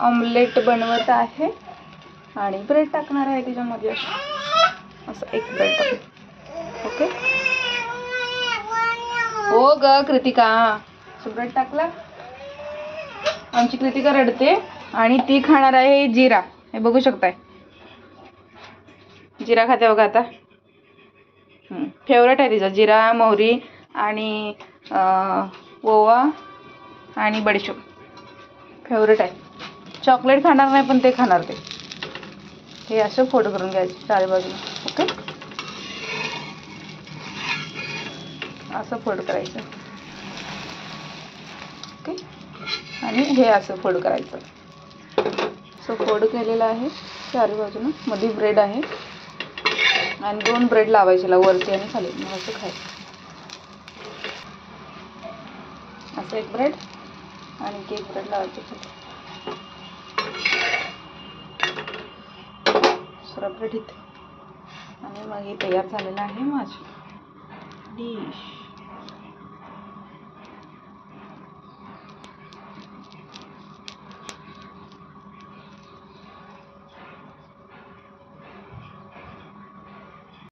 Omelette बनवत आहे आणि ब्रेड टाकणार आहे त्याच्यामध्ये. असं एक ब्रेड टाकू. ओके. हो ग कृतिका, ब्रेड टाकला. आमची कृतिका रडते आणि ती खाणार आहे जिरा. हे बघू शकताय, जिरा खाते बघा आता. फेवरेट आहे तिचा जिरा, मोहरी आणि ओवा आणि बडीशोप फेवरेट आहे. चॉकलेट खाणार नाही पण ते खाणार. ते हे असं फोल्ड करून घ्यायचे चारी बाजूला. ओके. असं फोल्ड करायचं. ओके. आणि हे असं फोल्ड करायचं. असं फोल्ड केलेलं आहे चारी बाजूला. मध्ये ब्रेड आहे आणि 2 ब्रेड लावायचे वरती आणि खाली. मग असं खायचं. असं एक ब्रेड आणि एक ब्रेड लावायचं खाली. दुसरा ब्रेड इथे. आणि मग हे तयार झालेलं आहे माझं डिश.